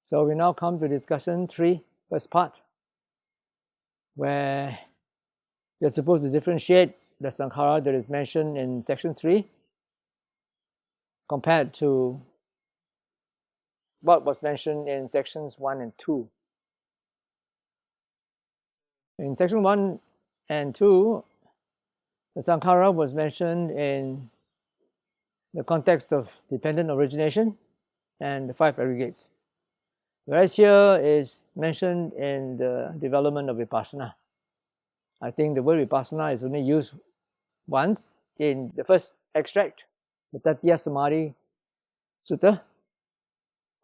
So we now come to discussion 3, first part, where you're supposed to differentiate the saṅkhāra that is mentioned in section 3 compared to what was mentioned in sections 1 and 2. In section 1 and 2, the saṅkhāra was mentioned in the context of dependent origination and the 5 aggregates. Whereas here is mentioned in the development of vipassana. I think the word vipassana is only used once in the first extract, the Tatiya Samadhi Sutta.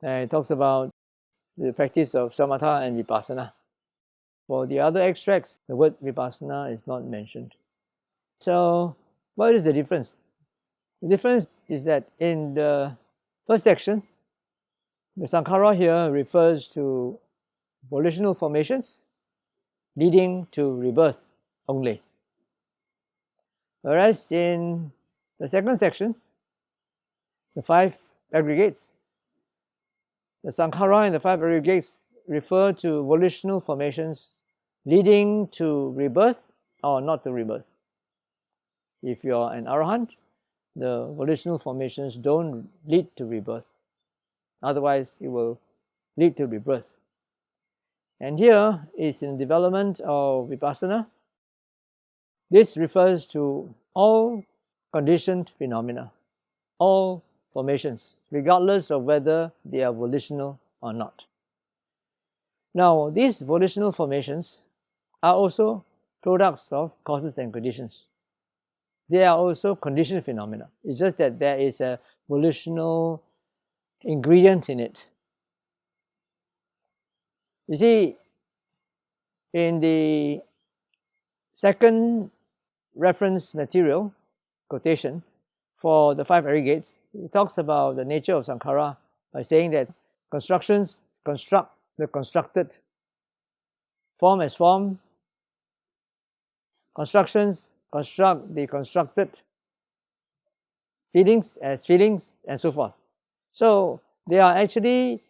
And it talks about the practice of samatha and vipassana. For the other extracts, the word vipassana is not mentioned. So, what is the difference? The difference is that in the first section, the saṅkhāra here refers to volitional formations leading to rebirth only. Whereas in the second section, the 5 aggregates, the saṅkhāra and the 5 aggregates refer to volitional formations leading to rebirth or not to rebirth. If you are an arahant, the volitional formations don't lead to rebirth. Otherwise, it will lead to rebirth. And here is in development of vipassana. This refers to all conditioned phenomena, all formations, regardless of whether they are volitional or not. Now, these volitional formations are also products of causes and conditions. They are also conditioned phenomena. It's just that there is a volitional ingredient in it. You see, in the second reference material, quotation, for the 5 aggregates, it talks about the nature of saṅkhāra by saying that constructions construct the constructed, form as form, constructions construct the constructed, feelings as feelings, and so forth. So they are actually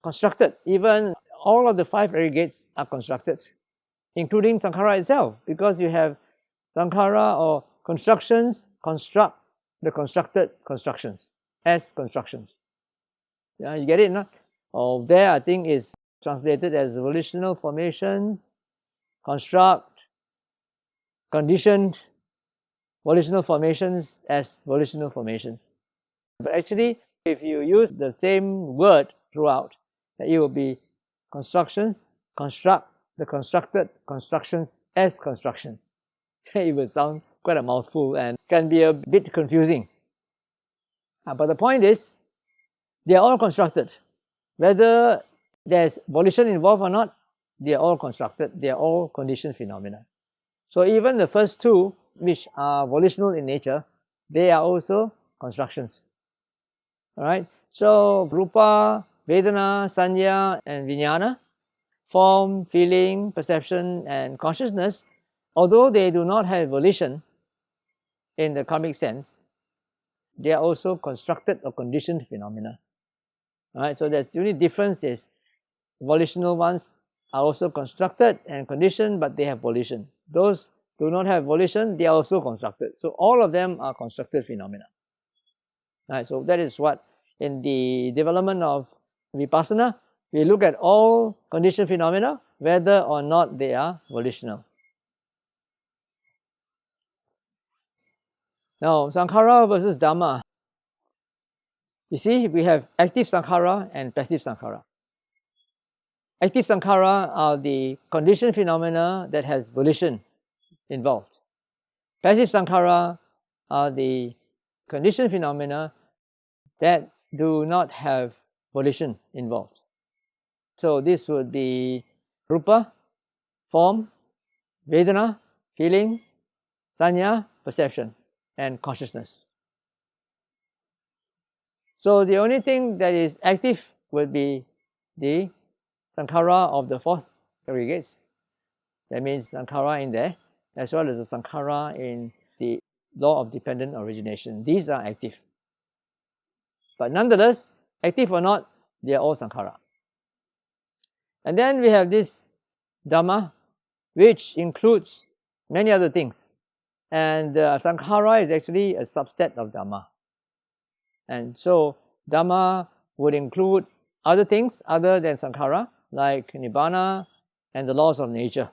constructed. Even all of the 5 aggregates are constructed, including saṅkhāra itself, because you have saṅkhāra or constructions construct the constructed constructions as constructions. Yeah, you get it, no? Or there I think is translated as volitional formations, construct, conditioned volitional formations as volitional formations. But actually, if you use the same word throughout, it will be constructions construct the constructed constructions as constructions. It will sound quite a mouthful and can be a bit confusing. But the point is, they are all constructed. Whether there's volition involved or not, they are all constructed. They are all conditioned phenomena. So even the first 2, which are volitional in nature, they are also constructions. Alright, so rupa, vedana, sanya, and vijnana, form, feeling, perception, and consciousness, although they do not have volition in the karmic sense, they are also constructed or conditioned phenomena. Alright, so the only difference is volitional ones are also constructed and conditioned, but they have volition. Those do not have volition, they are also constructed. So all of them are constructed phenomena. Right, so that is what in the development of vipassana, we look at all conditioned phenomena, whether or not they are volitional. Now, saṅkhāra versus dhamma. You see, we have active saṅkhāra and passive saṅkhāra. Active saṅkhāra are the conditioned phenomena that has volition involved. Passive saṅkhāra are the conditioned phenomena that do not have volition involved. So this would be rupa, form, vedana, feeling, sanya, perception, and consciousness. So the only thing that is active would be the saṅkhāra of the 4 aggregates. That means saṅkhāra in there, as well as the saṅkhāra in the law of dependent origination. These are active. But nonetheless, active or not, they are all saṅkhāra. And then we have this dhamma, which includes many other things. And saṅkhāra is actually a subset of dhamma. And so dhamma would include other things other than saṅkhāra, like nibbana and the laws of nature.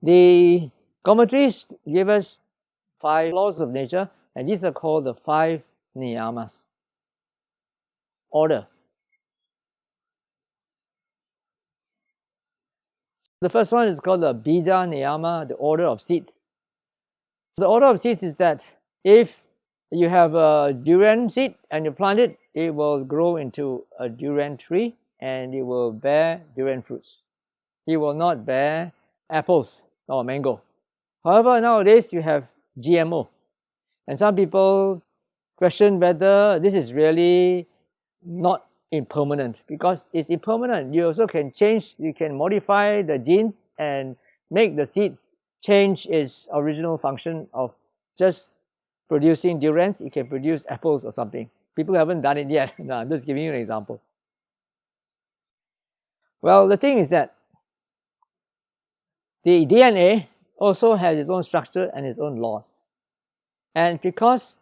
The commentaries give us 5 laws of nature, and these are called the 5 Niyāmas. Order. The first one is called the Bija Niyama, the order of seeds. The order of seeds is that if you have a durian seed and you plant it, it will grow into a durian tree and it will bear durian fruits. It will not bear apples or mango. However, nowadays you have GMO, and some people question whether this is really not impermanent, because it's impermanent. You also can change, you can modify the genes and make the seeds change its original function of just producing durians. It can produce apples or something. People haven't done it yet. No, I'm just giving you an example. Well, the thing is that the DNA also has its own structure and its own laws. And because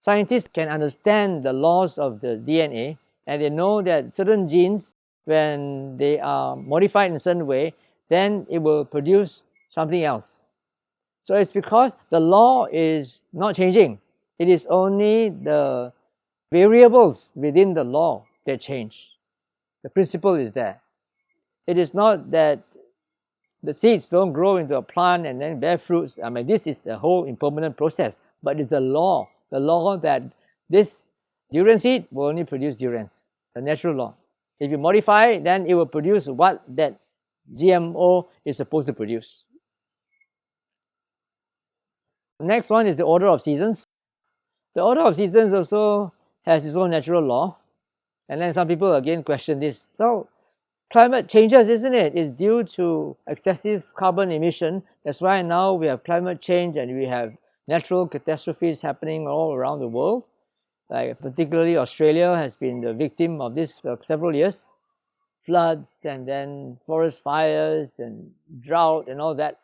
scientists can understand the laws of the DNA, and they know that certain genes, when they are modified in a certain way, then it will produce something else. So it's because the law is not changing. It is only the variables within the law that change. The principle is there. It is not that the seeds don't grow into a plant and then bear fruits. I mean, this is a whole impermanent process, but it's the law that this durian seed will only produce durians, the natural law. If you modify, then it will produce what that GMO is supposed to produce. Next one is the order of seasons. The order of seasons also has its own natural law. And then some people again question this. So, climate changes, isn't it? It's due to excessive carbon emission. That's why now we have climate change and we have natural catastrophes happening all around the world. Like particularly Australia has been the victim of this for several years. Floods and then forest fires and drought and all that.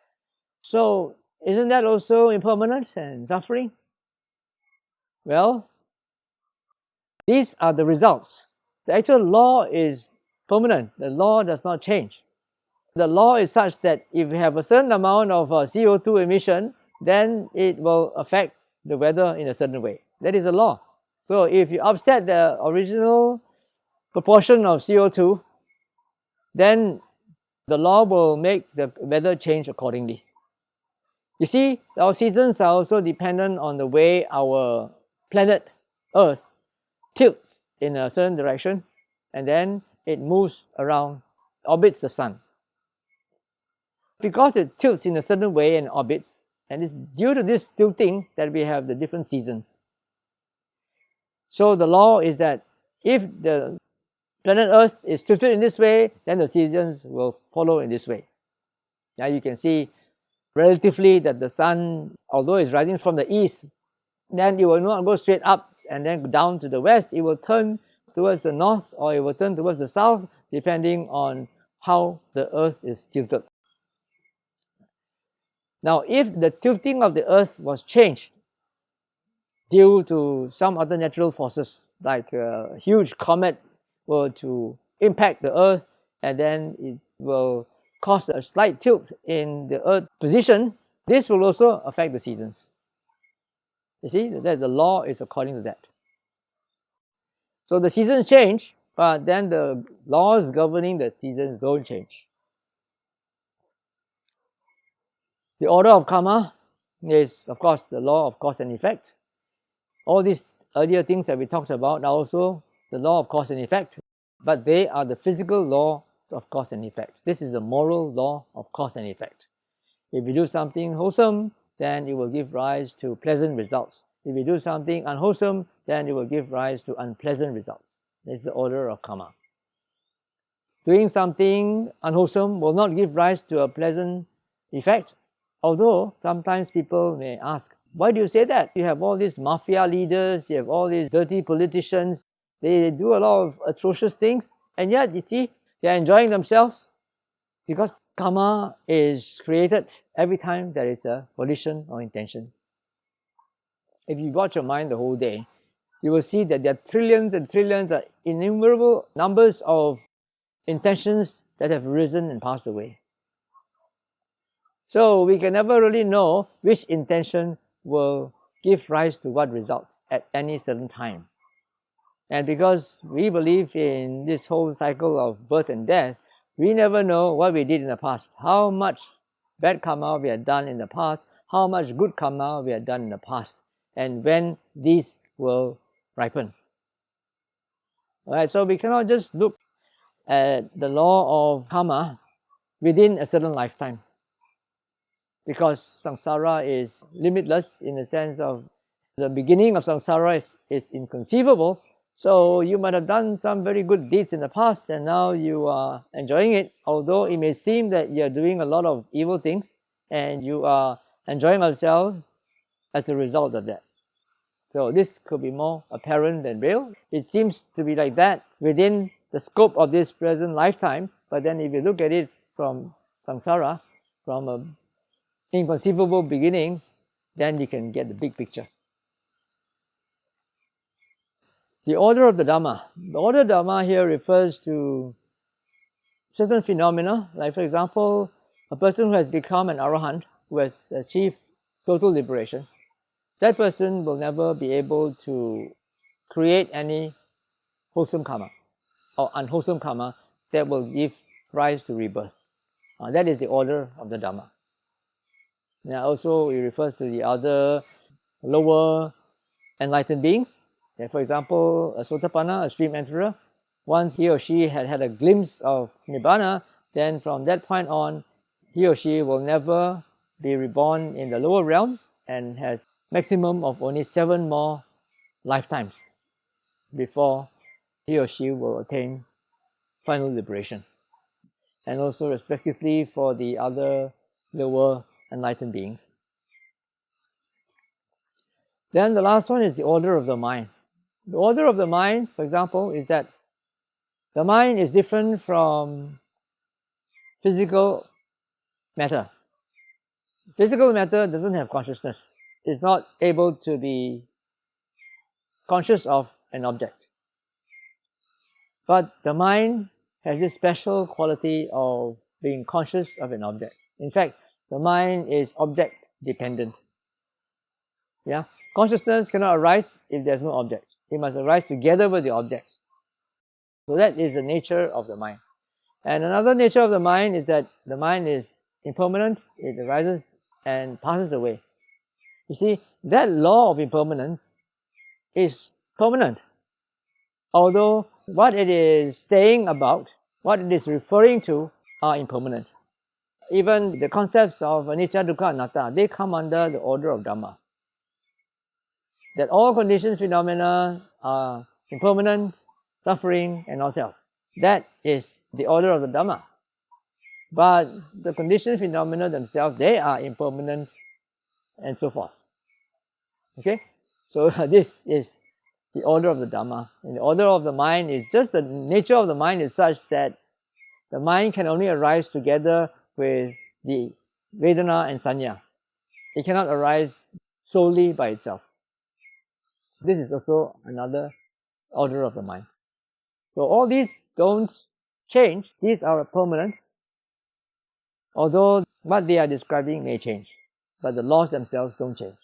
So isn't that also impermanent and suffering? Well, these are the results. The actual law is permanent. The law does not change. The law is such that if you have a certain amount of CO2 emission, then it will affect the weather in a certain way. That is the law. So if you upset the original proportion of CO2, then the law will make the weather change accordingly. You see, our seasons are also dependent on the way our planet Earth tilts in a certain direction, and then it moves around, orbits the sun. Because it tilts in a certain way and orbits, and it's due to this tilting that we have the different seasons. So the law is that if the planet Earth is tilted in this way, then the seasons will follow in this way. Now you can see relatively that the sun, although it's rising from the east, then it will not go straight up and then down to the west. It will turn towards the north or it will turn towards the south, depending on how the Earth is tilted. Now, if the tilting of the Earth was changed due to some other natural forces, like a huge comet were to impact the Earth, and then it will cause a slight tilt in the Earth position, this will also affect the seasons. You see, that the law is according to that. So the seasons change, but then the laws governing the seasons don't change. The order of karma is, of course, the law of cause and effect. All these earlier things that we talked about are also the law of cause and effect, but they are the physical law of cause and effect. This is the moral law of cause and effect. If you do something wholesome, then it will give rise to pleasant results. If you do something unwholesome, then it will give rise to unpleasant results. This is the order of karma. Doing something unwholesome will not give rise to a pleasant effect. Although sometimes people may ask, why do you say that? You have all these mafia leaders, you have all these dirty politicians, they do a lot of atrocious things, and yet, you see, They are enjoying themselves because karma is created every time there is a volition or intention. If you watch your mind the whole day, you will see that there are trillions and trillions, innumerable numbers of intentions that have risen and passed away. So we can never really know which intention will give rise to what result at any certain time. And because we believe in this whole cycle of birth and death, we never know what we did in the past, how much bad karma we had done in the past, how much good karma we had done in the past, and when these will ripen. Alright, so we cannot just look at the law of karma within a certain lifetime, because samsara is limitless in the sense of the beginning of samsara is inconceivable. So you might have done some very good deeds in the past and now you are enjoying it, although it may seem that you are doing a lot of evil things and you are enjoying yourself as a result of that. So this could be more apparent than real. It seems to be like that within the scope of this present lifetime, but then if you look at it from samsara, from an inconceivable beginning, then you can get the big picture. The order of the Dhamma. The order of Dhamma here refers to certain phenomena, like for example, a person who has become an arahant, who has achieved total liberation. That person will never be able to create any wholesome karma or unwholesome karma that will give rise to rebirth. That is the order of the Dhamma. Now also it refers to the other lower enlightened beings. For example, a Sotapanna, a stream enterer, once he or she had had a glimpse of Nibbana, then from that point on, he or she will never be reborn in the lower realms and has maximum of only 7 more lifetimes before he or she will attain final liberation. And also respectively for the other lower enlightened beings. Then the last one is the order of the mind. The order of the mind, for example, is that the mind is different from physical matter. Physical matter doesn't have consciousness. It's not able to be conscious of an object. But the mind has this special quality of being conscious of an object. In fact, the mind is object dependent. Yeah? Consciousness cannot arise if there's no object. It must arise together with the objects. So that is the nature of the mind. And another nature of the mind is that the mind is impermanent. It arises and passes away. You see, that law of impermanence is permanent. Although what it is saying about, what it is referring to, are impermanent. Even the concepts of anicca, dukkha, anatta, they come under the order of Dhamma. That all conditioned phenomena are impermanent, suffering, and non-self. That is the order of the Dhamma. But the conditioned phenomena themselves, they are impermanent, and so forth. Okay? So this is the order of the Dhamma. And the order of the mind is just the nature of the mind is such that the mind can only arise together with the Vedana and Sanya. It cannot arise solely by itself. This is also another order of the mind. So all these don't change. These are permanent. Although what they are describing may change. But the laws themselves don't change.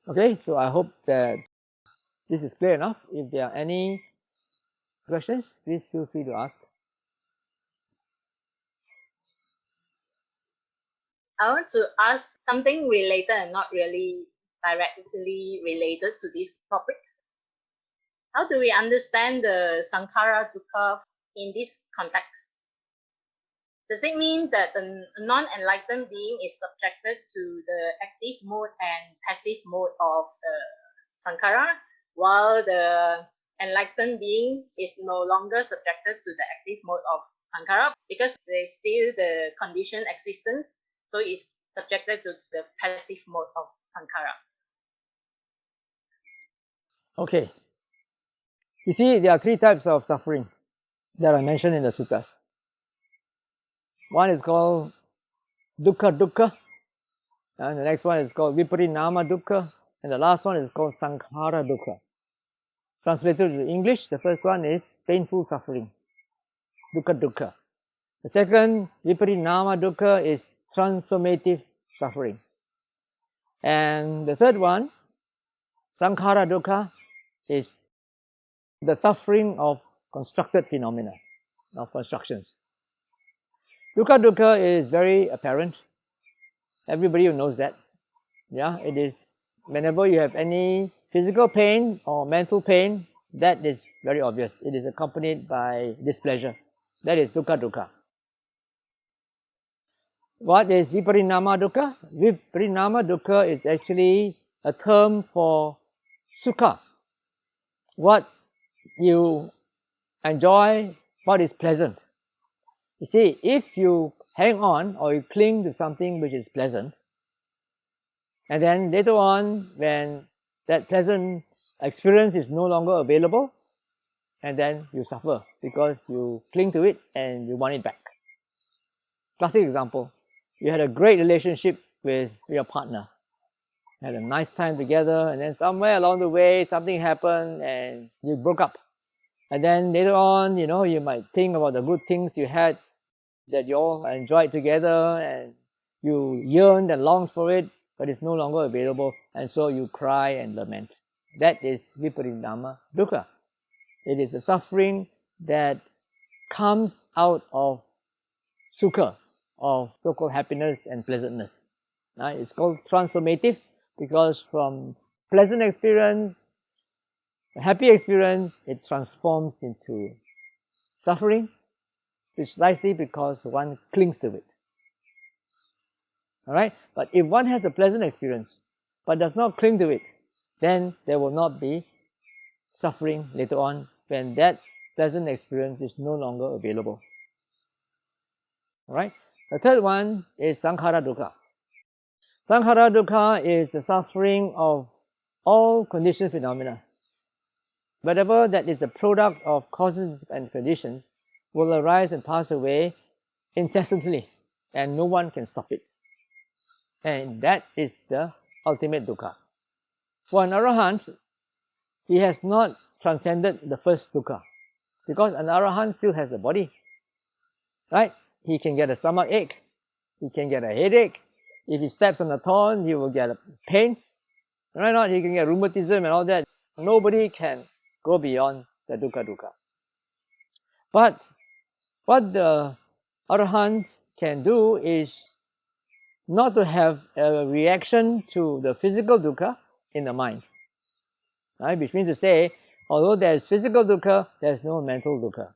Okay, so I hope that this is clear enough. If there are any questions, please feel free to ask. I want to ask something related and not really directly related to these topics. How do we understand the saṅkhāra-dukka in this context? Does it mean that the non-enlightened being is subjected to the active mode and passive mode of the saṅkhāra, while the enlightened being is no longer subjected to the active mode of saṅkhāra because there is still the conditioned existence, so it's subjected to the passive mode of saṅkhāra? Okay. You see, there are three types of suffering that are mentioned in the suttas. One is called dukkha, and the next one is called viparinama-dukkha, and the last one is called saṅkhāra-dukka. Translated to English, the first one is painful suffering, dukkha. The second, viparinama-dukkha, is transformative suffering. And the third one, saṅkhāra-dukka, is the suffering of constructed phenomena, of constructions. Dukkha is very apparent. Everybody knows that. Yeah, it is. Whenever you have any physical pain or mental pain, that is very obvious. It is accompanied by displeasure. That is dukkha. What is viparinama-dukkha? Viparinama-dukkha is actually a term for sukha. What you enjoy, what is pleasant. You see, if you hang on or you cling to something which is pleasant, and then later on when that pleasant experience is no longer available, and then you suffer because you cling to it and you want it back. Classic example, you had a great relationship with your partner, had a nice time together, and then somewhere along the way something happened and you broke up. And then later on, you might think about the good things you had that you all enjoyed together, and you yearned and longed for it, but it's no longer available, and so you cry and lament. That is viparinama-dukkha. It is a suffering that comes out of sukha, of so-called happiness and pleasantness. It's called transformative because from pleasant experience, a happy experience, it transforms into suffering, precisely because one clings to it. Alright? But if one has a pleasant experience but does not cling to it, then there will not be suffering later on when that pleasant experience is no longer available. Alright? The third one is saṅkhāra-dukka. Saṅkhāra-dukka is the suffering of all conditioned phenomena. Whatever that is the product of causes and conditions will arise and pass away incessantly, and no one can stop it. And that is the ultimate dukkha. For an arahant, he has not transcended the first dukkha, because an arahant still has a body. Right? He can get a stomach ache, he can get a headache. If he steps on a thorn, he will get a pain. Right? Not he can get rheumatism and all that. Nobody can go beyond the dukkha. But what the arahant can do is not to have a reaction to the physical dukkha in the mind. Right? Which means to say, although there is physical dukkha, there is no mental dukkha.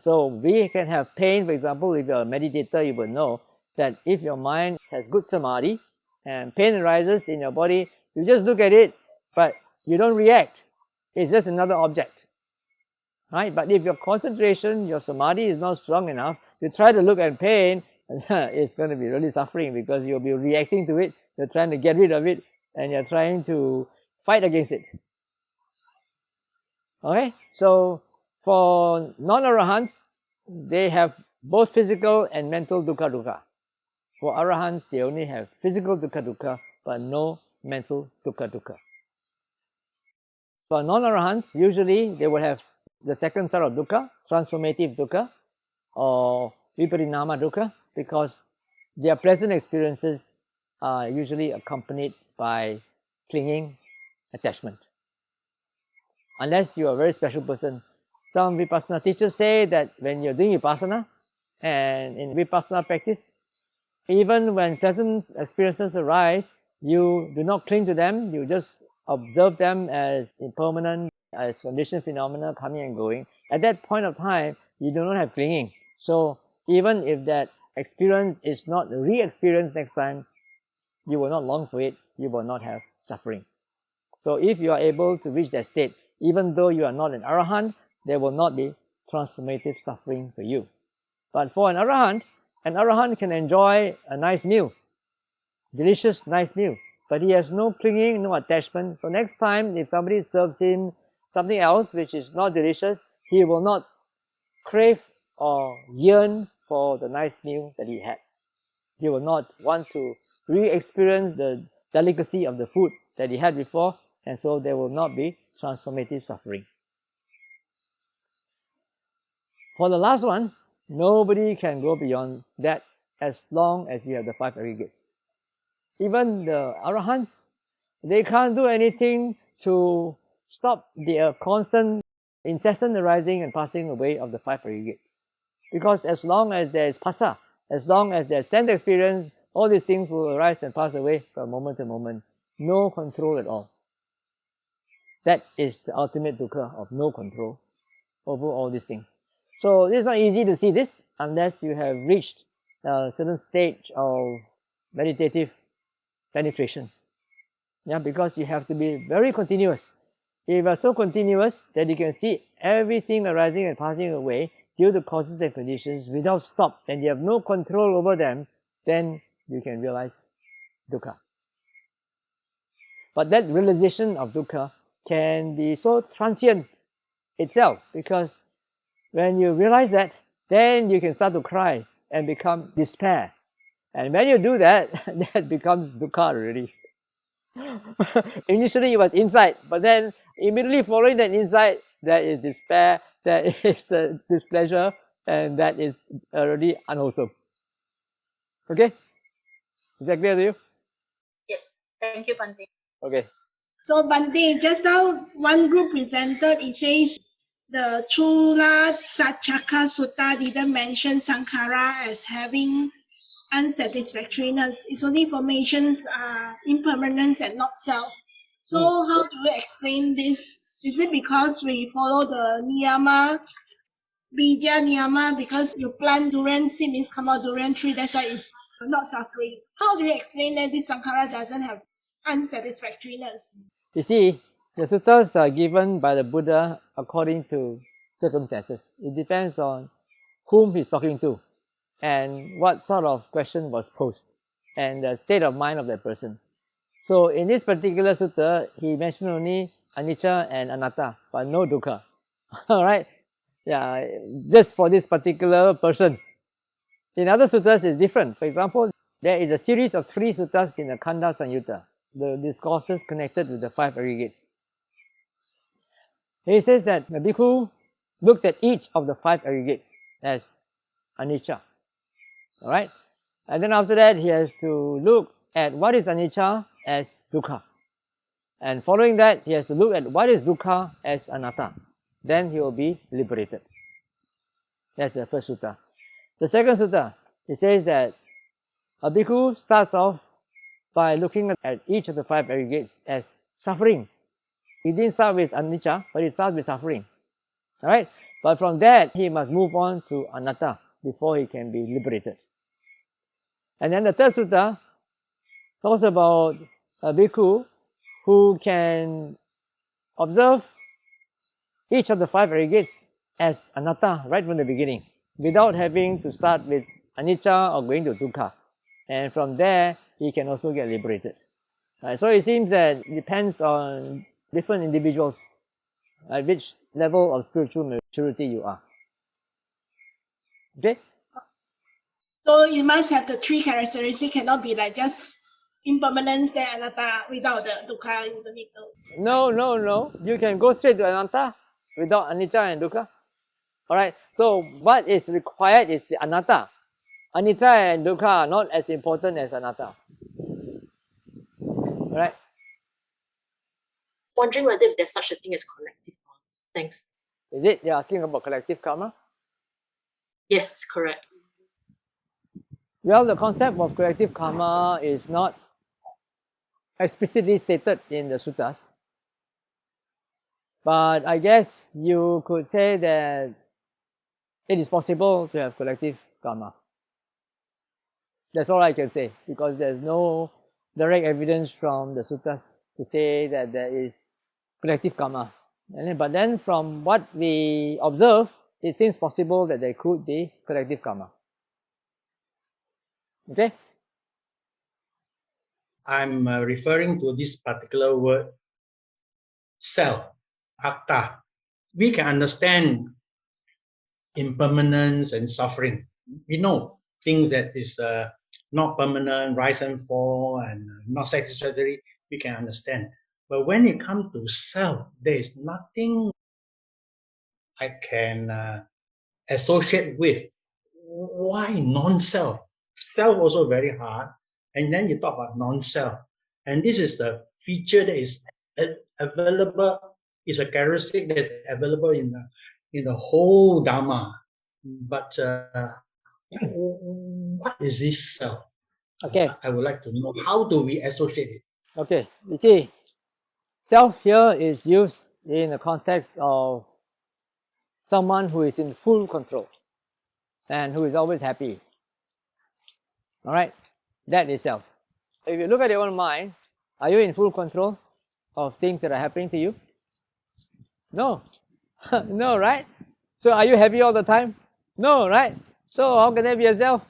So we can have pain, for example, if you're a meditator, you will know that if your mind has good samadhi and pain arises in your body, you just look at it, but you don't react. It's just another object. Right? But if your concentration, your samadhi is not strong enough, you try to look at pain, it's going to be really suffering because you'll be reacting to it, you're trying to get rid of it, and you're trying to fight against it. Okay? So, for non-arahants, they have both physical and mental dukkha. For arahants, they only have physical dukkha, but no mental dukkha. For non-arahants, usually they will have the second sort of dukkha, transformative dukkha, or viparinama-dukkha, because their pleasant experiences are usually accompanied by clinging, attachment. Unless you are a very special person. Some vipassana teachers say that when you're doing vipassana, and in vipassana practice, even when pleasant experiences arise, you do not cling to them, you just observe them as impermanent, as conditioned phenomena coming and going. At that point of time, you do not have clinging. So even if that experience is not re-experienced next time, you will not long for it, you will not have suffering. So if you are able to reach that state, even though you are not an arahant, there will not be transformative suffering for you. But for an arahant can enjoy a nice meal, delicious nice meal, but he has no clinging, no attachment. So next time if somebody serves him something else which is not delicious, he will not crave or yearn for the nice meal that he had. He will not want to re-experience the delicacy of the food that he had before, and so there will not be transformative suffering. For the last one, nobody can go beyond that as long as you have the 5 aggregates. Even the Arahants, they can't do anything to stop the constant, incessant arising and passing away of the 5 aggregates. Because as long as there is phassa, as long as there is sense experience, all these things will arise and pass away from moment to moment. No control at all. That is the ultimate dukkha of no control over all these things. So it's not easy to see this unless you have reached a certain stage of meditative penetration. Yeah, because you have to be very continuous. If you are so continuous that you can see everything arising and passing away due to causes and conditions without stop, and you have no control over them, then you can realize dukkha. But that realization of dukkha can be so transient itself, because when you realize that, then you can start to cry and become despair. And when you do that, that becomes dukkha already. Initially it was insight, but then immediately following that insight, there is despair, there is displeasure, and that is already unwholesome. Okay? Is that clear to you? Yes, thank you, Bhante. Okay. So Bhante, just now one group presented, it says the Cūḻasaccaka Sutta didn't mention saṅkhāra as having unsatisfactoriness. Its only formations are impermanence and not self. So how do you explain this? Is it because we follow the Niyāma, bija Niyāma, because you plant durian seed means come out durian tree, that's why it's not suffering? How do you explain that this saṅkhāra doesn't have unsatisfactoriness? You see, the suttas are given by the Buddha according to circumstances. It depends on whom he's talking to and what sort of question was posed and the state of mind of that person. So in this particular sutta, he mentioned only anicca and anatta, but no dukkha. Alright? Yeah, just for this particular person. In other suttas, it's different. For example, there is a series of 3 suttas in the Khanda Samyutta, the discourses connected with the 5 aggregates. He says that the bhikkhu looks at each of the 5 aggregates as anicca. Alright? And then after that, he has to look at what is anicca as dukkha. And following that, he has to look at what is dukkha as anatta. Then he will be liberated. That's the first sutta. The second sutta, it says that a bhikkhu starts off by looking at each of the 5 aggregates as suffering. He didn't start with anicca, but he starts with suffering. Alright? But from that, he must move on to anatta before he can be liberated. And then the third sutta talks about a bhikkhu who can observe each of the 5 aggregates as anatta right from the beginning, without having to start with anicca or going to dukkha. And from there, he can also get liberated. So it seems that it depends on different individuals at which level of spiritual maturity you are. Okay? So you must have the 3 characteristics, cannot be like just impermanence, then anatta without the dukkha in the middle. No. You can go straight to anatta without anicca and dukkha. Alright, so what is required is the anatta. Anicca and dukkha are not as important as anatta. Alright? Wondering whether if there's such a thing as collective karma. Thanks. Is it? You're asking about collective karma? Yes, correct. Well, the concept of collective karma is not explicitly stated in the suttas. But I guess you could say that it is possible to have collective karma. That's all I can say, because there's no direct evidence from the suttas to say that there is collective karma. But then from what we observe, it seems possible that there could be collective karma. Okay? I'm referring to this particular word, self. Agga, we can understand impermanence and suffering. We know things that is not permanent, rise and fall, and not satisfactory, we can understand. But when it comes to self, there is nothing I can associate with. Why non-self? Self also very hard. And then you talk about non-self. And this is a feature that is available, is a characteristic that is available in the whole Dhamma. But what is this self? Okay. I would like to know, how do we associate it? Okay, you see, self here is used in the context of someone who is in full control and who is always happy. All right, that is self. If you look at your own mind, are you in full control of things that are happening to you? No. No, right? So are you happy all the time? No, right? So how can there be a self?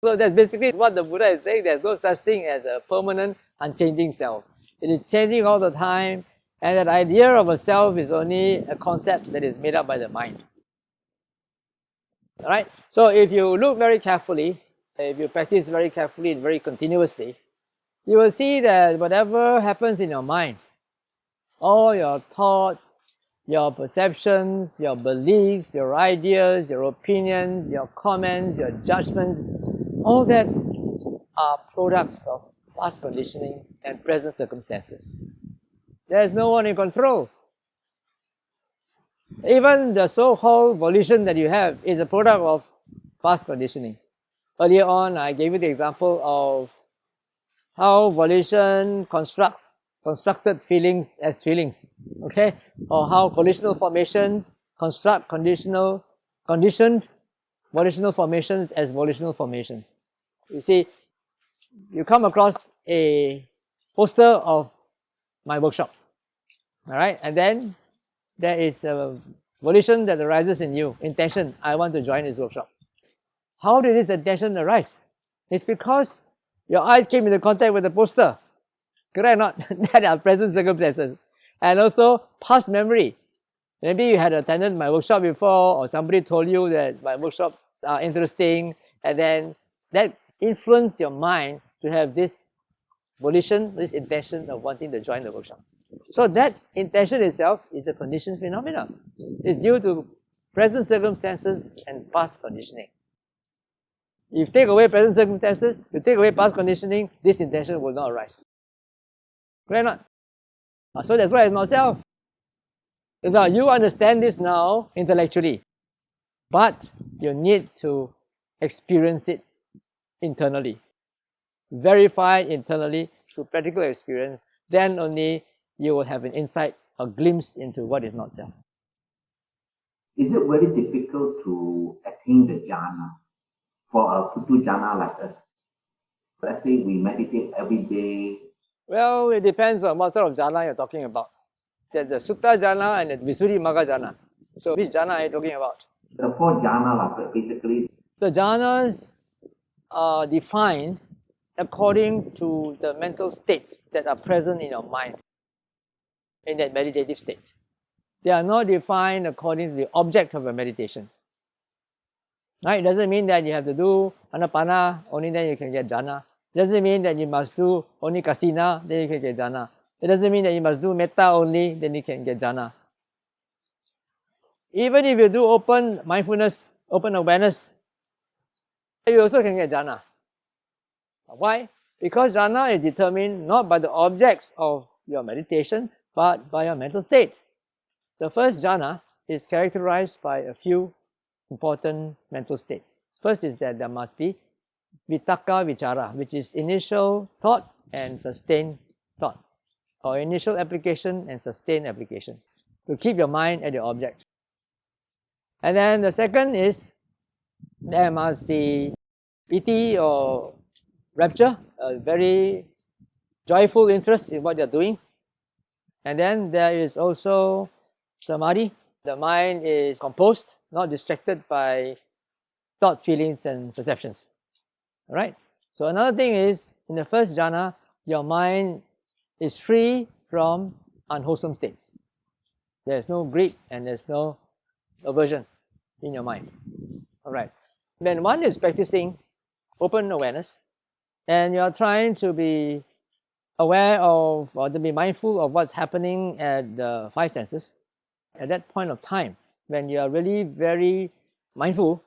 So that's basically what the Buddha is saying. There's no such thing as a permanent, unchanging self. It is changing all the time, and that idea of a self is only a concept that is made up by the mind. Alright? So if you look very carefully, if you practice very carefully and very continuously, you will see that whatever happens in your mind, all your thoughts, your perceptions, your beliefs, your ideas, your opinions, your comments, your judgments, all that are products of past conditioning and present circumstances. There is no one in control. Even the so-called volition that you have is a product of past conditioning. Earlier on, I gave you the example of how volition constructed feelings as feelings, okay? Or how conditional formations construct conditioned volitional formations as volitional formations. You see, you come across a poster of my workshop, all right? And then there is a volition that arises in you, intention, I want to join this workshop. How did this intention arise? It's because your eyes came into contact with the poster, correct or not? That are present circumstances. And also past memory. Maybe you had attended my workshop before, or somebody told you that my workshops are interesting, and then that influenced your mind to have this volition, this intention of wanting to join the workshop. So that intention itself is a conditioned phenomenon. It's due to present circumstances and past conditioning. If you take away present circumstances, you take away past conditioning, this intention will not arise. Correct or not? So that's why it's not self. It's not, you understand this now intellectually, but you need to experience it internally. Verify internally through practical experience, then only you will have an insight, a glimpse into what is not self. Is it very difficult to attain the jhāna for a putu jhāna like us? Let's say we meditate every day. Well, it depends on what sort of jhana you're talking about. There's the Sutta jhana and the Visuddhimagga jhana. So which jhana are you talking about? The 4 jhana, basically. The jhanas are defined according to the mental states that are present in your mind in that meditative state. They are not defined according to the object of your meditation. Right? It doesn't mean that you have to do ānāpāna, only then you can get jhana. It doesn't mean that you must do only kasina, then you can get jhana. It doesn't mean that you must do metta only, then you can get jhana. Even if you do open mindfulness, open awareness, you also can get jhana. Why? Because jhana is determined not by the objects of your meditation, but by your mental state. The first jhana is characterized by a few important mental states. First is that there must be vitakka vichara, which is initial thought and sustained thought, or initial application and sustained application, to keep your mind at the object. And then the second is there must be piti or rapture, a very joyful interest in what you're doing. And then there is also samadhi. The mind is composed, not distracted by thoughts, feelings, and perceptions. Alright? So another thing is, in the first jhana, your mind is free from unwholesome states. There's no greed and there's no aversion in your mind. Alright. Then one is practicing open awareness, and you're trying to be aware of, or to be mindful of what's happening at the five senses. At that point of time, when you are really very mindful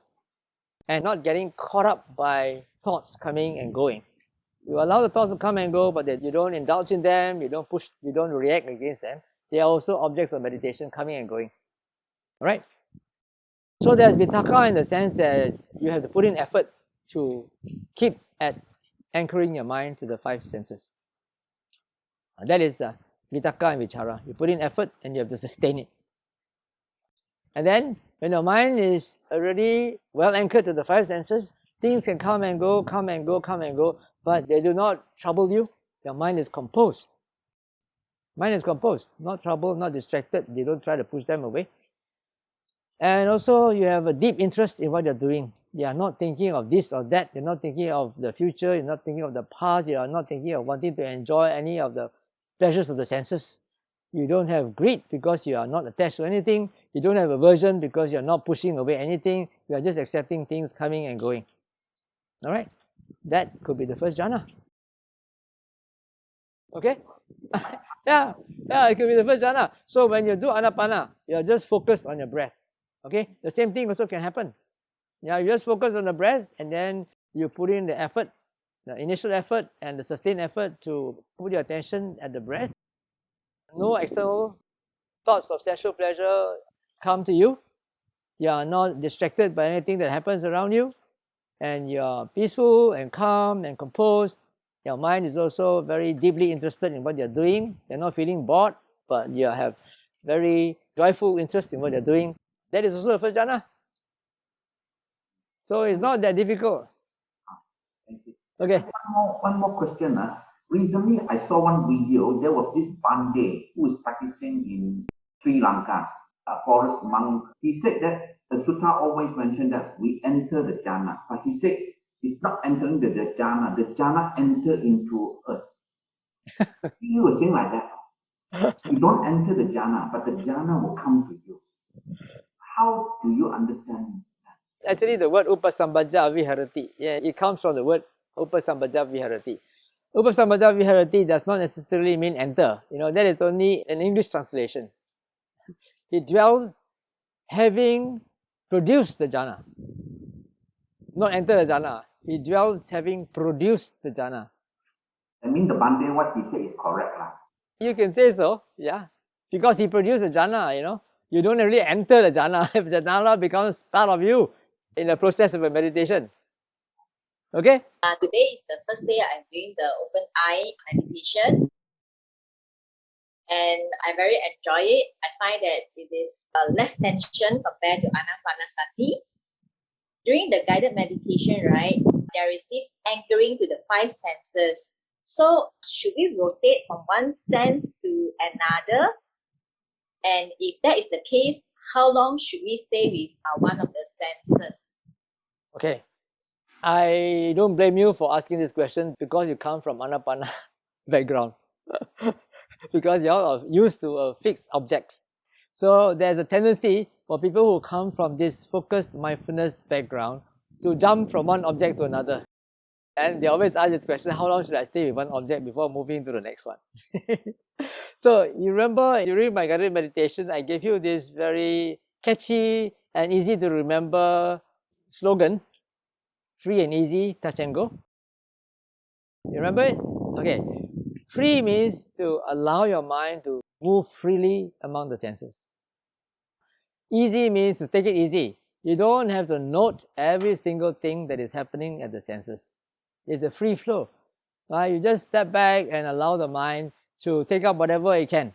and not getting caught up by thoughts coming and going. You allow the thoughts to come and go, but that you don't indulge in them, you don't push, you don't react against them. They are also objects of meditation, coming and going. Alright? So there's vitakka in the sense that you have to put in effort to keep at anchoring your mind to the five senses. That is vitakka and vichara. You put in effort and you have to sustain it. And then when your mind is already well anchored to the five senses, things can come and go, come and go, come and go, but they do not trouble you. Your mind is composed. Mind is composed, not troubled, not distracted. You don't try to push them away. And also you have a deep interest in what you're doing. You are not thinking of this or that. You're not thinking of the future. You're not thinking of the past. You are not thinking of wanting to enjoy any of the pleasures of the senses. You don't have greed because you are not attached to anything. You don't have aversion because you're not pushing away anything. You are just accepting things coming and going. Alright? That could be the first jhana. Okay? yeah, it could be the first jhana. So when you do ānāpāna, you're just focused on your breath. Okay? The same thing also can happen. Yeah, you just focus on the breath and then you put in the effort, the initial effort and the sustained effort to put your attention at the breath. No external thoughts of sensual pleasure come to you. You are not distracted by anything that happens around you. And you are peaceful and calm and composed. Your mind is also very deeply interested in what you're doing. You're not feeling bored, but you have very joyful interest in what you're doing. That is also the first jhana. So it's not that difficult. Thank you. Okay. One more question. Recently, I saw one video. There was this Bande who is practicing in Sri Lanka, a forest monk. He said that the sutta always mentioned that we enter the jhana, but he said it's not entering the jhana. The jhana enter into us. He was saying like that. You don't enter the jhana, but the jhana will come to you. How do you understand that? Actually, the word upasambaja viharati, it comes from the word upasambaja viharati. Upasambaja viharati does not necessarily mean enter. That is only an English translation. He dwells having produced the jhana. Not enter the jhana. He dwells having produced the jhana. I mean, the Bande, what he said is correct. You can say so, yeah. Because he produced the jhana, You don't really enter the jhana. If the jhana becomes part of you in the process of a meditation. Okay? Today is the first day I'm doing the open eye meditation. And I very enjoy it. I find that it is less tension compared to ānāpānasati. During the guided meditation, right, there is this anchoring to the five senses. So should we rotate from one sense to another? And if that is the case, how long should we stay with one of the senses? Okay. I don't blame you for asking this question because you come from ānāpāna background. Because you are used to a fixed object. So there's a tendency for people who come from this focused mindfulness background to jump from one object to another. And they always ask this question, how long should I stay with one object before moving to the next one? So you remember during my guided meditation, I gave you this very catchy and easy to remember slogan, free and easy, touch and go. You remember it? Okay. Free means to allow your mind to move freely among the senses. Easy means to take it easy. You don't have to note every single thing that is happening at the senses. It's a free flow. Right? You just step back and allow the mind to take up whatever it can.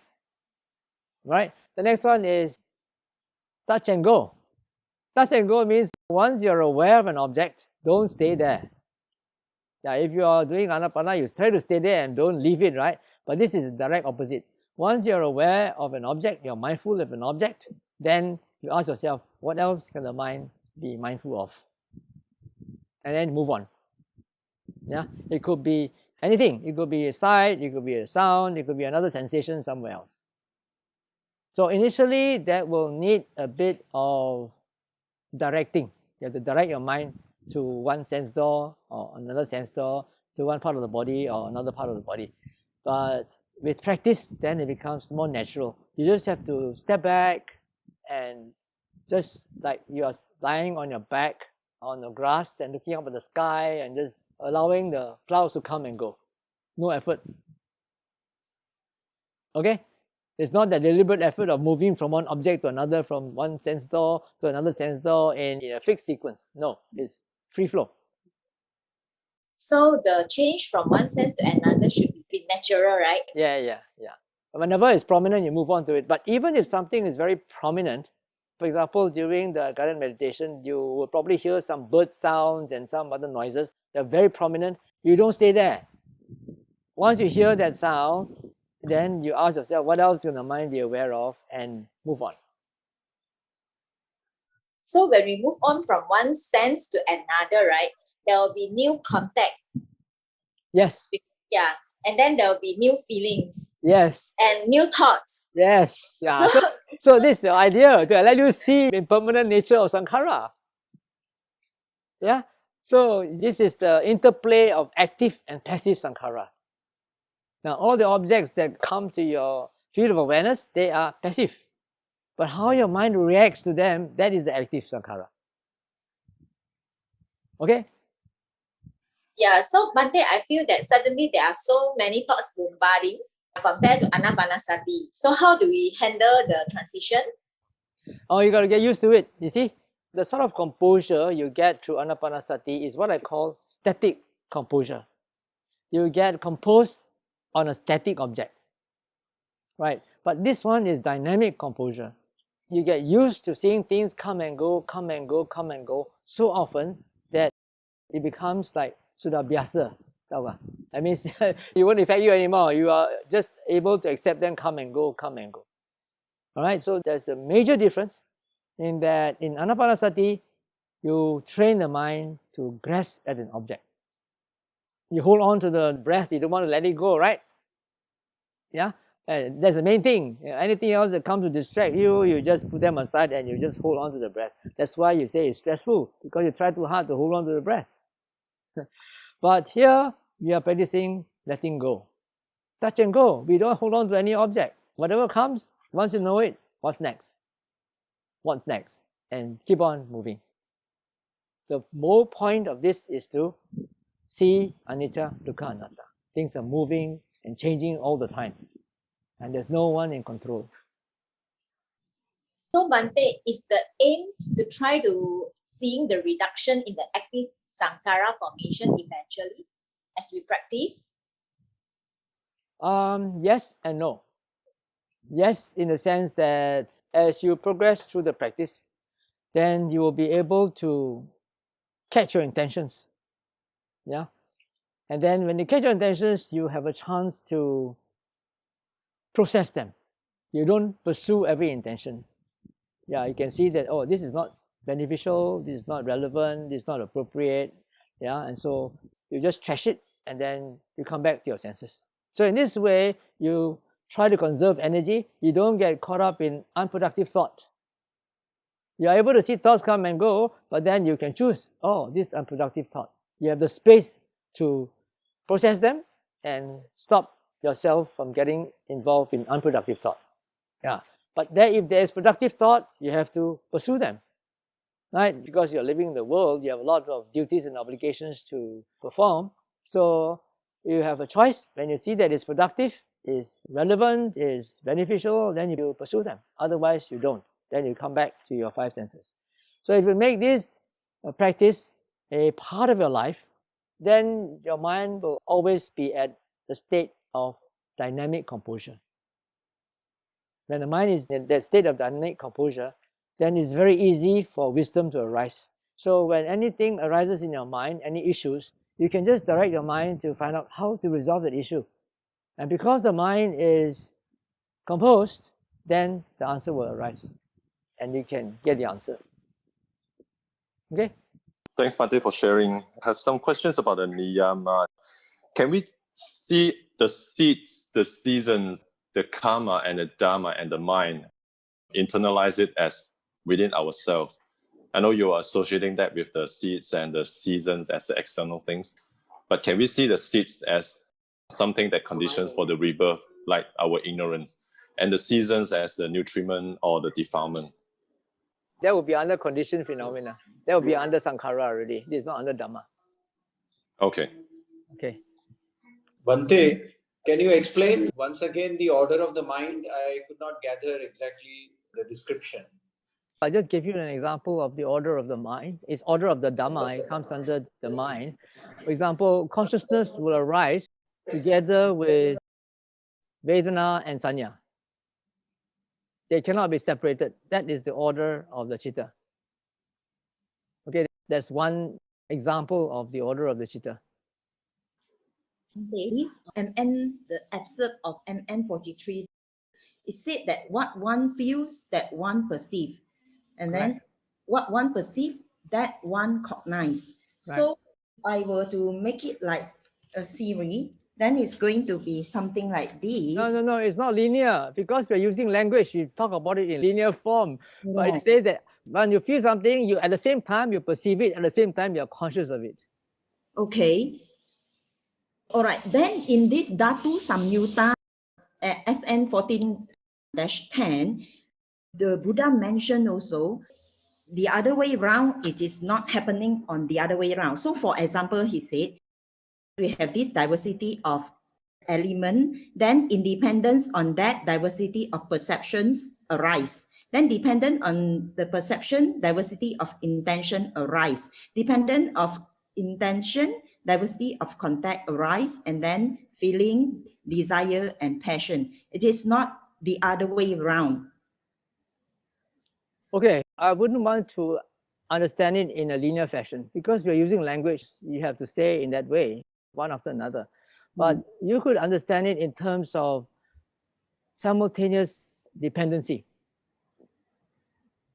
Right? The next one is touch and go. Touch and go means once you're aware of an object, don't stay there. Yeah, if you are doing ānāpāna, you try to stay there and don't leave it, right? But this is the direct opposite. Once you're aware of an object, you're mindful of an object, then you ask yourself, what else can the mind be mindful of? And then move on. Yeah, it could be anything. It could be a sight, it could be a sound, it could be another sensation somewhere else. So initially, that will need a bit of directing. You have to direct your mind to one sense door or another sense door, to one part of the body or another part of the body. But with practice, then it becomes more natural. You just have to step back and just like you are lying on your back on the grass and looking up at the sky and just allowing the clouds to come and go. No effort. Okay? It's not the deliberate effort of moving from one object to another, from one sense door to another sense door in a fixed sequence. No, it's free flow. So the change from one sense to another should be natural, right? Yeah. Whenever it's prominent, you move on to it. But even if something is very prominent, for example, during the guided meditation, you will probably hear some bird sounds and some other noises. They're very prominent. You don't stay there. Once you hear that sound, then you ask yourself, what else can the mind be aware of, and move on. So when we move on from one sense to another, right, there will be new contact. Yes. Yeah. And then there will be new feelings. Yes. And new thoughts. Yes. Yeah. So this is the idea, to let you see the impermanent nature of saṅkhāra. Yeah. So this is the interplay of active and passive saṅkhāra. Now, all the objects that come to your field of awareness, they are passive. But how your mind reacts to them, that is the active saṅkhāra. Okay? Yeah, so Bhante, I feel that suddenly there are so many thoughts bombarding compared to ānāpānasati. So how do we handle the transition? Oh, you got to get used to it. You see, the sort of composure you get through ānāpānasati is what I call static composure. You get composed on a static object, right? But this one is dynamic composure. You get used to seeing things come and go, come and go, come and go so often that it becomes like sudabhyasa. That means it won't affect you anymore. You are just able to accept them come and go, come and go. All right, so there's a major difference in that in ānāpānasati, you train the mind to grasp at an object. You hold on to the breath, you don't want to let it go, right? Yeah, that's the main thing. Anything else that comes to distract you, you just put them aside and you just hold on to the breath. That's why you say it's stressful, because you try too hard to hold on to the breath. But here, we are practicing letting go. Touch and go. We don't hold on to any object. Whatever comes, once you know it, what's next? What's next? And keep on moving. The whole point of this is to see anicca, dukkha, anatta. Things are moving and changing all the time. And there's no one in control. So Bhante, is the aim to try to seeing the reduction in the active saṅkhāra formation eventually as we practice? Yes and no. Yes, in the sense that as you progress through the practice, then you will be able to catch your intentions. Yeah. And then when you catch your intentions, you have a chance to process them. You don't pursue every intention. Yeah, you can see that, oh, this is not beneficial, this is not relevant, this is not appropriate. Yeah, and so you just trash it and then you come back to your senses. So in this way, you try to conserve energy. You don't get caught up in unproductive thought. You are able to see thoughts come and go, but then you can choose, oh, this unproductive thought. You have the space to process them and stop yourself from getting involved in unproductive thought. Yeah. But if there is productive thought, you have to pursue them. Right? Because you're living in the world, you have a lot of duties and obligations to perform. So you have a choice. When you see that it's productive, is relevant, is beneficial, then you pursue them. Otherwise, you don't. Then you come back to your five senses. So if you make this practice a part of your life, then your mind will always be at the state of dynamic composure. When the mind is in that state of dynamic composure, then it's very easy for wisdom to arise. So when anything arises in your mind, any issues, you can just direct your mind to find out how to resolve that issue. And because the mind is composed, then the answer will arise. And you can get the answer. Okay? Thanks, Bhante, for sharing. I have some questions about the Niyāmas. Can we see the seeds, the seasons, the kamma and the dhamma and the mind internalize it as within ourselves. I know you are associating that with the seeds and the seasons as the external things, but can we see the seeds as something that conditions for the rebirth, like our ignorance, and the seasons as the nutriment or the defilement? That would be under conditioned phenomena. That would be under saṅkhāra already. This is not under dhamma. Okay. Okay. Bhante, can you explain once again the order of the mind? I could not gather exactly the description. I just gave you an example of the order of the mind. It's order of the dhamma. It comes under the mind. For example, consciousness will arise together with Vedana and Sanya. They cannot be separated. That is the order of the citta. Okay, that's one example of the order of the citta. This MN, the excerpt of MN 43, it said that what one feels, that one perceives. And then what one perceives, that one cognizes. Right. So I were to make it like a series, then it's going to be something like this. No, it's not linear. Because we're using language, we talk about it in linear form. Yeah. But it says that when you feel something, you at the same time, you perceive it, at the same time, you're conscious of it. Okay. All right. Then in this Dhatu Samyutta, SN 14-10, the Buddha mentioned also the other way around, it is not happening on the other way around. So for example, he said, we have this diversity of element, then independence on that diversity of perceptions arise. Then dependent on the perception, diversity of intention arise. Dependent of intention, diversity of contact arise, and then feeling, desire, and passion. It is not the other way around. Okay, I wouldn't want to understand it in a linear fashion because we're using language. You have to say in that way, one after another. But you could understand it in terms of simultaneous dependency.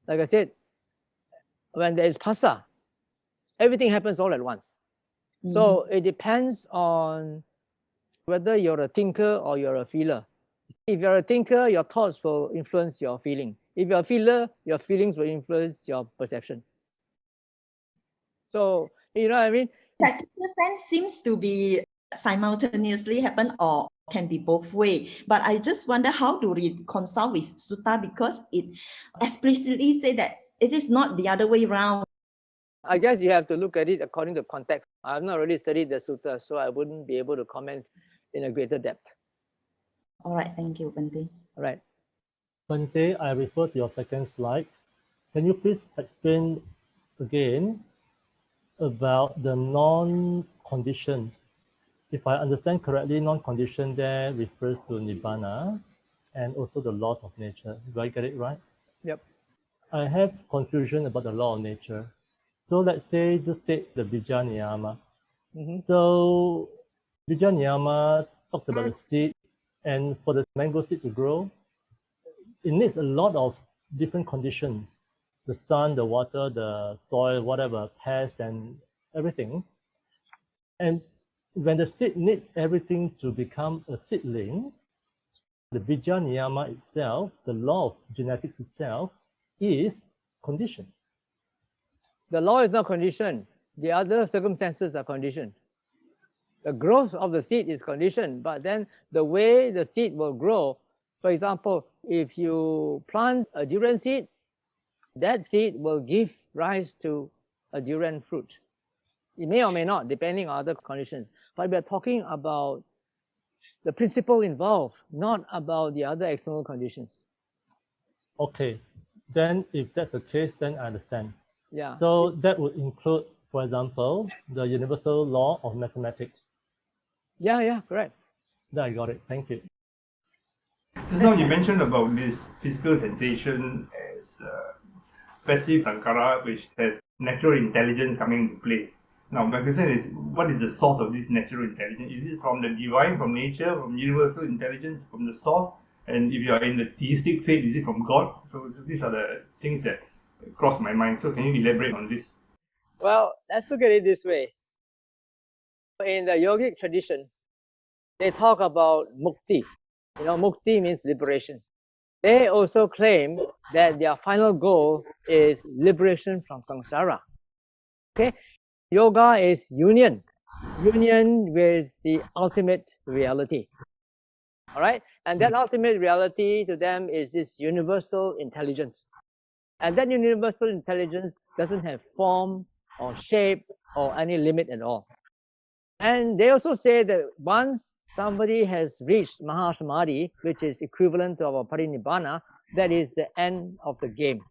Like I said, when there is phassa, everything happens all at once. So it depends on whether you're a thinker or you're a feeler. If you're a thinker, your thoughts will influence your feeling. If you're a feeler, your feelings will influence your perception. So, you know what I mean? Practical sense seems to be simultaneously happen or can be both way. But I just wonder how to reconcile with Sutta because it explicitly say that it is not the other way around. I guess you have to look at it according to context. I've not really studied the sutta, so I wouldn't be able to comment in a greater depth. All right, thank you, Bhante. All right. Bhante, I refer to your second slide. Can you please explain again about the non-conditioned? If I understand correctly, non-conditioned there refers to Nibbana and also the laws of nature. Do I get it right? Yep. I have confusion about the law of nature. So let's say just take the Bija Niyāma. So Bija Niyāma talks about the seed, and for the mango seed to grow, it needs a lot of different conditions. The sun, the water, the soil, whatever, pest and everything. And when the seed needs everything to become a seedling, the Bija Niyāma itself, the law of genetics itself, is conditioned. The law is not conditioned. The other circumstances are conditioned. The growth of the seed is conditioned, but then the way the seed will grow, for example, if you plant a durian seed, that seed will give rise to a durian fruit. It may or may not, depending on other conditions. But we are talking about the principle involved, not about the other external conditions. Okay, then if that's the case, then I understand. Yeah. So that would include, for example, the universal law of mathematics. Yeah, correct. Then I got it. Thank you. Just now you mentioned about this physical sensation as passive saṅkhāra, which has natural intelligence coming into play. Now, my question is, what is the source of this natural intelligence? Is it from the divine, from nature, from universal intelligence, from the source? And if you are in the theistic faith, is it from God? So these are the things that cross my mind. So can you elaborate on this? Well, let's look at it this way. In the yogic tradition, they talk about mukti. You know, mukti means liberation. they also claim that their final goal is liberation from samsara. Okay, yoga is union with the ultimate reality. All right, and that ultimate reality to them is this universal intelligence, and that universal intelligence doesn't have form or shape or any limit at all. And they also say that once somebody has reached Mahasamadhi, which is equivalent to our Parinibbana, that is the end of the game.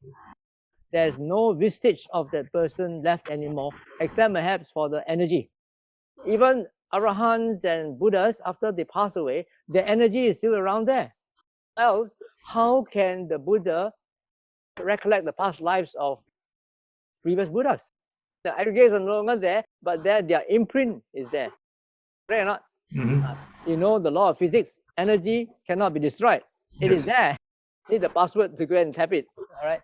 There's no vestige of that person left anymore, except perhaps for the energy. Even Arahants and Buddhas, after they pass away, their energy is still around there. Else, how can the Buddha recollect the past lives of previous Buddhas? The aggregates are no longer there, but their imprint is there. Right or not? You know the law of physics. Energy cannot be destroyed. It is there. You need the password to go and tap it. All right.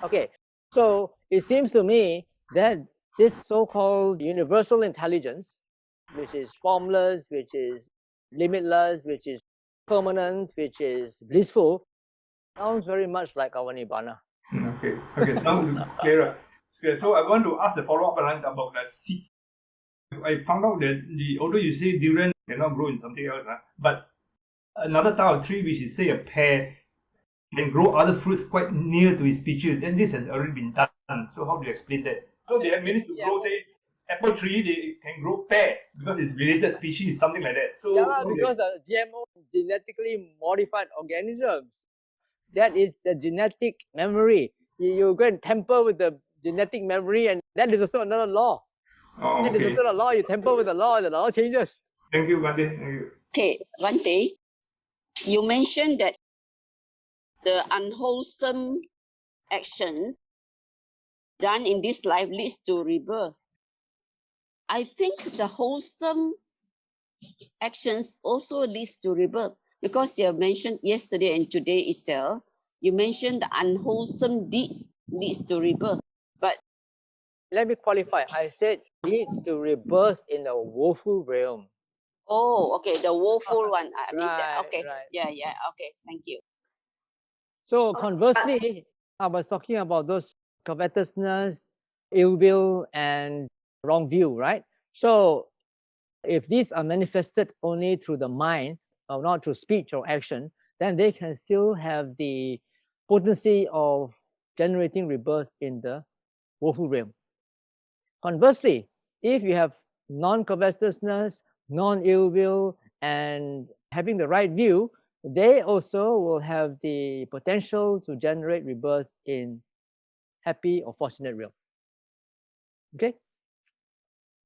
Okay. So it seems to me that this so-called universal intelligence, which is formless, which is limitless, which is permanent, which is blissful, sounds very much like our Nibbana. Okay, sounds clearer. Okay, so I want to ask a follow-up about the seeds. I found out that although you say durian cannot grow in something else, but another type of tree, which is say a pear, can grow other fruits quite near to its species. Then this has already been done. So how do you explain that? So they have managed to grow, say, apple tree, they can grow pear because it's related species, something like that. So because the GMO, genetically modified organisms, that is the genetic memory. You go and tamper with the genetic memory, and that is also another law. That is also a law. You tamper with the law, and the law changes. Thank you, Bhante. Thank you. Okay, Bhante, you mentioned that the unwholesome actions done in this life leads to rebirth. I think the wholesome actions also leads to rebirth, because you have mentioned yesterday and today itself, you mentioned the unwholesome deeds leads to rebirth. But let me qualify. I said leads to rebirth in the woeful realm. Oh, okay, the woeful one. I missed that. Right, Okay, right. yeah, okay, thank you. So conversely, I was talking about those covetousness, ill will, and wrong view, right? So if these are manifested only through the mind, or not through speech or action, then they can still have the potency of generating rebirth in the woeful realm. Conversely, if you have non-covetousness, non-ill will, and having the right view, they also will have the potential to generate rebirth in happy or fortunate realm. Okay?